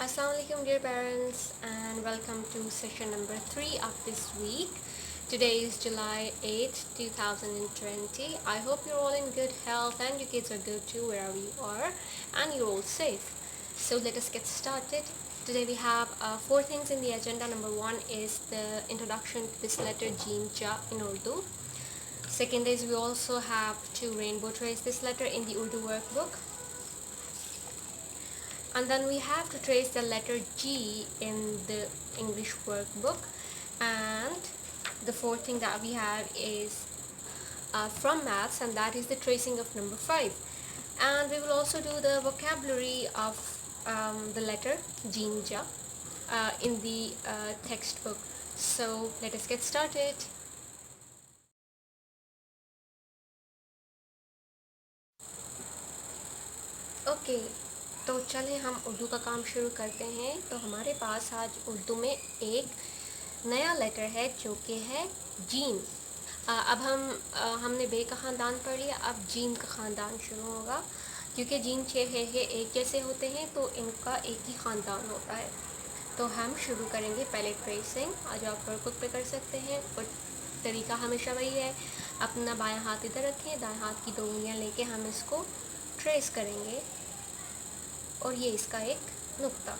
Assalamu alaikum dear parents, and welcome to session number 3 of this week. Today is July 8th, 2020. I hope you're all in good health and your kids are good too wherever you are, and you're all safe. So let us get started. Today we have 4 things in the agenda. Number 1 is the introduction to this letter Jeen Ja in Urdu. Second is we also have to rainbow trace this letter in the Urdu workbook. And then we have to trace the letter G in the English workbook. And the fourth thing that we have is from maths, and that is the tracing of number 5. And we will also do the vocabulary of the letter Jeen Ja in the textbook. So let us get started. Okay तो चलें हम उर्दू का काम शुरू करते हैं। तो हमारे पास आज उर्दू में एक नया लेटर है जो कि है जीन। अब हमने बे का ख़ानदान पढ़ लिया, अब जीन का ख़ानदान शुरू होगा। क्योंकि जीन छः है एक जैसे होते हैं तो इनका एक ही ख़ानदान होता है। तो हम शुरू करेंगे पहले ट्रेसिंग। आज आप वर्कबुक पे कर सकते हैं और तरीका हमेशा वही है, अपना बायां हाथ इधर रखें, दाएं हाथ की 2 उंगलियां लेके हम इसको ट्रेस करेंगे और ये इसका एक नुक्ता।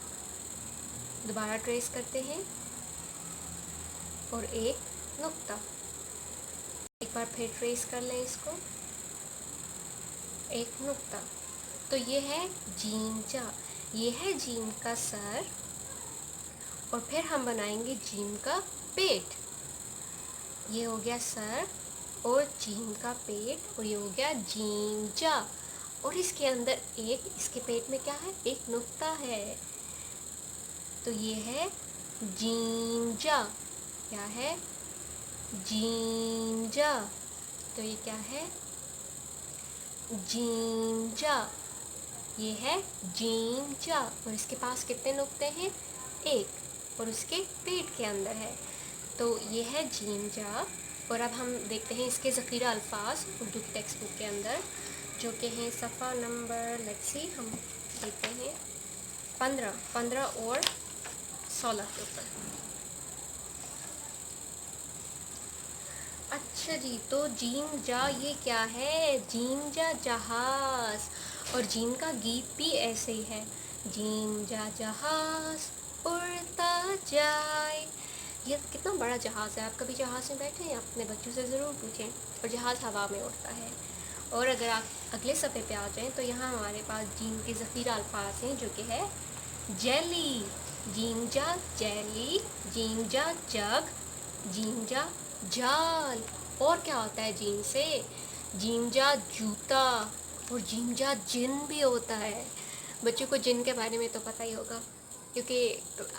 दोबारा ट्रेस करते हैं और एक नुक्ता। एक बार फिर ट्रेस कर लें इसको, एक नुक्ता। तो ये है जीन जा, ये है जीन का सर और फिर हम बनाएंगे जीन का पेट। ये हो गया सर और जीन का पेट और ये हो गया जीन जा। और इसके अंदर एक, इसके पेट में क्या है, एक नुक्ता है। तो ये है जीन जा। क्या है, जीन जा। तो ये क्या है, जीन जा। ये है जीन जा और इसके पास कितने नुक्ते हैं, एक, और उसके पेट के अंदर है। तो ये है जीन जा। और अब हम देखते हैं इसके ज़ख़ीरा अल्फाज उर्दू की टेक्स्ट बुक के अंदर, जो कि हैं सफ़ा नंबर, लेट्स सी, हम देखते हैं 15 और 16 के ऊपर। अच्छा जी, तो जीन जा ये क्या है, जीन जा जहाज़। और जीन का गीत भी ऐसे ही है, जीन जा जहाज़ उड़ता जाए। ये कितना बड़ा जहाज़ है। आप कभी जहाज़ में बैठे हैं, अपने बच्चों से ज़रूर पूछें। और जहाज़ हवा में उड़ता है। और अगर आप अगले सफ़े पे आ जाएं तो यहाँ हमारे पास जीन के ज़ख़ीरा अल्फाज हैं, जो कि है जेली। जीन जा जेली, जीन जा जग, जीन जा जाल। और क्या होता है जीन से, जीन जा जूता, और जीन जा जिन भी होता है। बच्चों को जिन के बारे में तो पता ही होगा, क्योंकि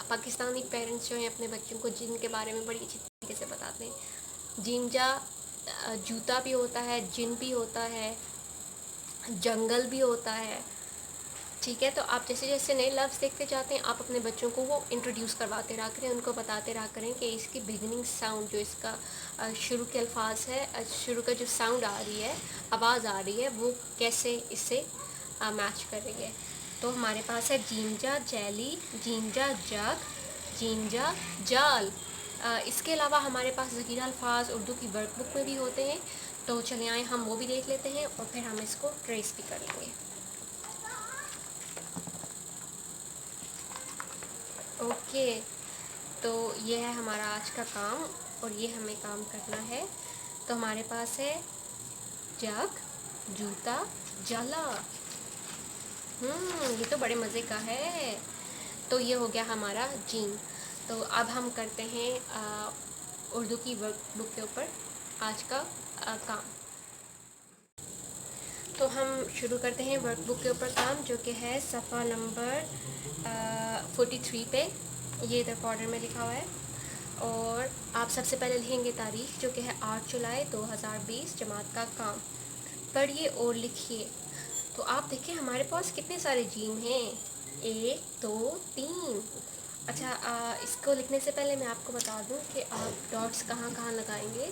पाकिस्तानी पेरेंट्स जो हैं अपने बच्चों को जिन के बारे में बड़ी अच्छी तरीके से बताते हैं। जिन जा जूता भी होता है, जिन भी होता है, जंगल भी होता है। ठीक है, तो आप जैसे जैसे नए लफ्ज़ देखते जाते हैं, आप अपने बच्चों को वो इंट्रोड्यूस करवाते रहा करें, उनको बताते रहा करें कि इसकी बिगनिंग साउंड, जो इसका शुरू के अल्फाज है, शुरू का जो साउंड आ रही है, आवाज़ आ रही है, वो कैसे इससे मैच कर रही है। तो हमारे पास है जीन जा जैली, जीन जा जग, जीन जा जाल। इसके अलावा हमारे पास ज़ख़ीरा अल्फाज उर्दू की वर्कबुक में भी होते हैं। तो चले आए हम वो भी देख लेते हैं और फिर हम इसको ट्रेस भी कर लेंगे। ओके, तो ये है हमारा आज का काम और ये हमें काम करना है। तो हमारे पास है जग, जूता, जला। ये तो बड़े मज़े का है। तो ये हो गया हमारा जीन। तो अब हम करते हैं उर्दू की वर्कबुक के ऊपर आज का काम। तो हम शुरू करते हैं वर्कबुक के ऊपर काम, जो कि है सफ़ा नंबर 43 पे। ये इधर बॉर्डर में लिखा हुआ है। और आप सबसे पहले लिखेंगे तारीख़, जो कि है 8 जुलाई 2020, जमात का काम। पढ़िए और लिखिए। तो आप देखें हमारे पास कितने सारे जीन हैं, 1 2 3। अच्छा, इसको लिखने से पहले मैं आपको बता दूं कि आप डॉट्स कहाँ कहाँ लगाएंगे।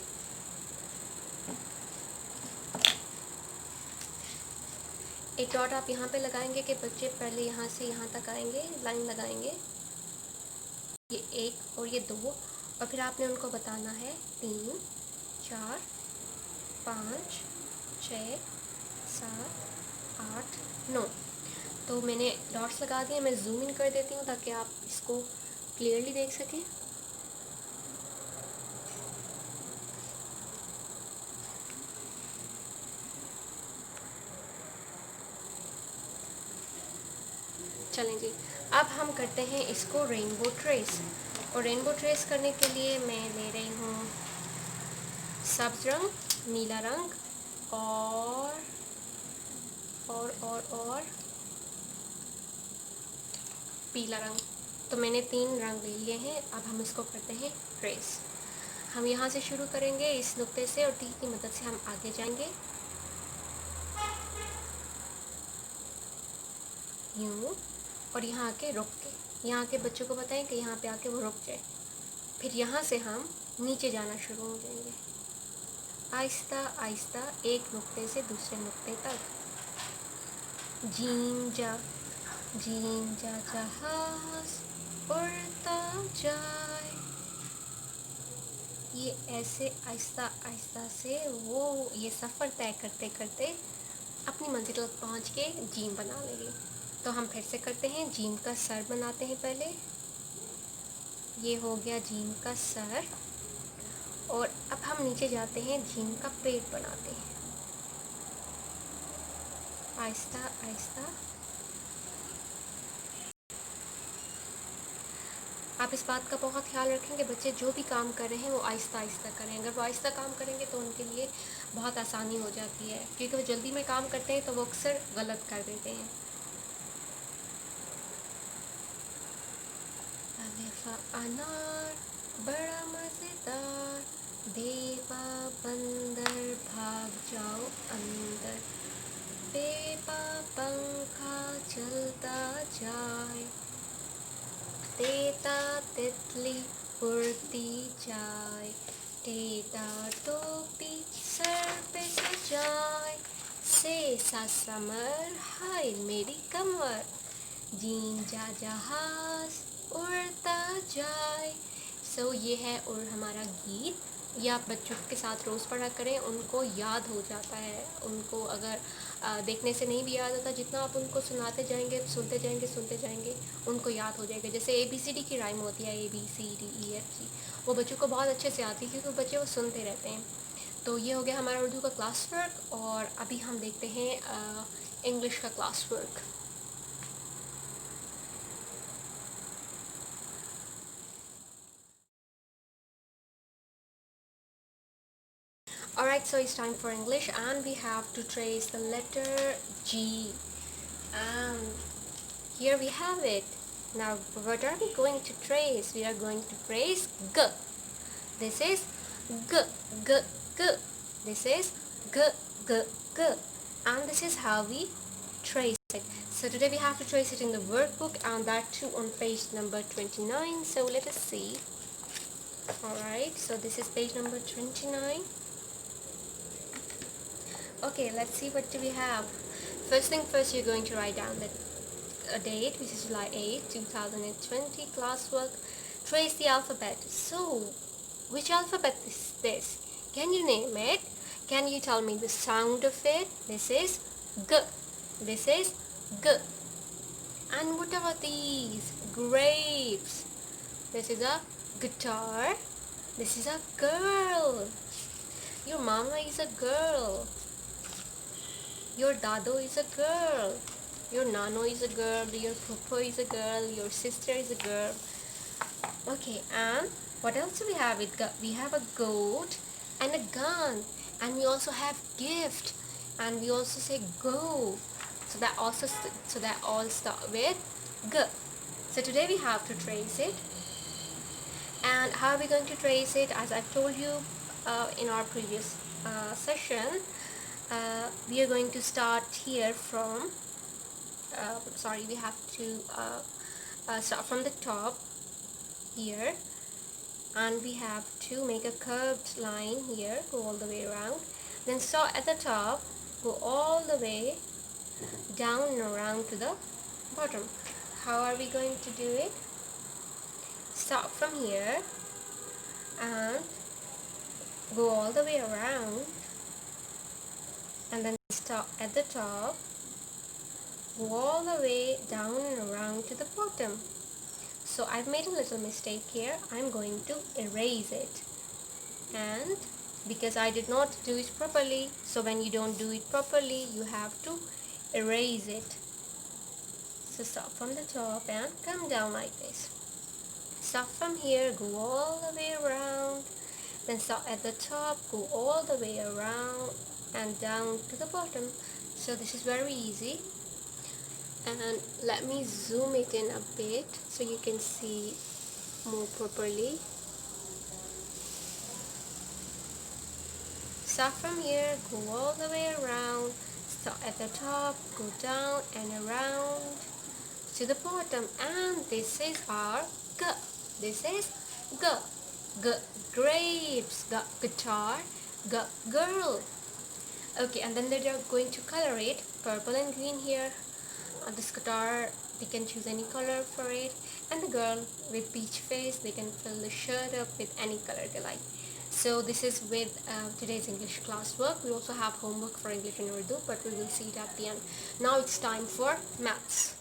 ایک ڈاٹ آپ یہاں پہ لگائیں گے کہ بچے پہلے یہاں سے یہاں تک آئیں گے، لائن لگائیں گے، یہ 1 اور یہ 2، اور پھر آپ نے ان کو بتانا ہے 3 4 5 6 7 8 9۔ تو میں نے ڈاٹس لگا دیے، میں زوم ان کر دیتی ہوں تاکہ آپ اس کو کلیئرلی دیکھ سکیں۔ چلیں جی، اب ہم کرتے ہیں اس کو رینبو ٹریس، اور رینبو ٹریس کرنے کے لیے میں لے رہی ہوں سبز رنگ، نیلا رنگ اور پیلا رنگ۔ تو میں نے 3 رنگ لے لیے ہیں، اب ہم اس کو کرتے ہیں ٹریس۔ ہم یہاں سے شروع کریں گے اس نقطے سے، اور ٹی کی مدد سے ہم آگے جائیں گے یوں، اور یہاں آ کے رک کے، یہاں کے بچوں کو بتائیں کہ یہاں پہ آ کے وہ رک جائے۔ پھر یہاں سے ہم نیچے جانا شروع ہو جائیں گے، آہستہ آہستہ ایک نقطے سے دوسرے نقطے تک۔ جیم جا، جیم جا جہاز اڑتا جائے، یہ ایسے آہستہ آہستہ سے وہ یہ سفر طے کرتے کرتے اپنی منزل تک پہنچ کے جیم بنا لیں گے۔ تو ہم پھر سے کرتے ہیں، جیم کا سر بناتے ہیں پہلے، یہ ہو گیا جیم کا سر، اور اب ہم نیچے جاتے ہیں، جیم کا پیٹ بناتے ہیں آہستہ آہستہ۔ آپ اس بات کا بہت خیال رکھیں کہ بچے جو بھی کام کر رہے ہیں وہ آہستہ آہستہ کریں، اگر وہ آہستہ کام کریں گے تو ان کے لیے بہت آسانی ہو جاتی ہے، کیونکہ وہ جلدی میں کام کرتے ہیں تو وہ اکثر غلط کر دیتے ہیں۔ الف انار بڑا مزیدار، دیوا بندر بھاگ جاؤ اندر، پیپا پنکھا چلتا جائے، تیتا تتلی اڑتی جائے، ٹیٹا ٹوپی سر پہ سجائے، سیسا سمر ہائے میری کمر، جیم جا جہاز اڑتا جائے۔ سو یہ ہے اور ہمارا گیت، یہ آپ بچوں کے ساتھ روز پڑھا کریں، ان کو یاد ہو جاتا ہے، ان کو اگر دیکھنے سے نہیں بھی یاد ہوتا، جتنا آپ ان کو سناتے جائیں گے، سنتے جائیں گے ان کو یاد ہو جائے گا۔ جیسے ABCD کی رائم ہوتی ہے ABCDEFG، وہ بچوں کو بہت اچھے سے آتی ہے کیونکہ بچے وہ سنتے رہتے ہیں۔ تو یہ ہو گیا ہمارا اردو کا کلاس ورک، اور ابھی ہم دیکھتے ہیں انگلش کا class work. Alright, so it's time for English, and we have to trace the letter G, and here we have it. Now what are we going to trace? We are going to trace G. This is G, G, G. This is G, G, G. And this is how we trace it. So today we have to trace it in the workbook, and that too on page number 29. So let us see. Alright, so this is page number 29. Okay, let's see what do we have. First thing first, you're going to write down the date, which is July 8, 2020, classwork. Trace the alphabet. So, which alphabet is this? Can you name it? Can you tell me the sound of it? This is G. This is G. And what are these? Grapes. This is a guitar. This is a girl. Your mama is a girl. Your dado is a girl. Your nano is a girl. Your papa is a girl. Your sister is a girl. Okay, and what else do we have? We have a goat and a gun, and we also have gift, and we also say go. So that all start with G. So today we have to trace it. And how are we going to trace it? As I've told you in our previous session, we are going to start here from, we have to start from the top here, and we have to make a curved line here, go all the way around, then start at the top, go all the way down and around to the bottom. How are we going to do it? Start from here and go all the way around, and then start at the top, go all the way down and around to the bottom. So I've made a little mistake here. I'm going to erase it, and because I did not do it properly, so when you don't do it properly, you have to erase it. So start from the top and come down like this. Start from here, go all the way around, then start at the top, go all the way around and down to the bottom. So this is very easy, and let me zoom it in a bit so you can see more properly. Start from here, go all the way around, start at the top, go down and around to the bottom, and this is our G. This is G. G, grapes. G, guitar. G, girl. Okay, and then they are going to color it purple and green here. This guitar, they can choose any color for it, and the girl with peach face, they can fill the shirt up with any color they like. So this is with today's English class work. We also have homework for English and Urdu, but we will see it at the end. Now it's time for maths.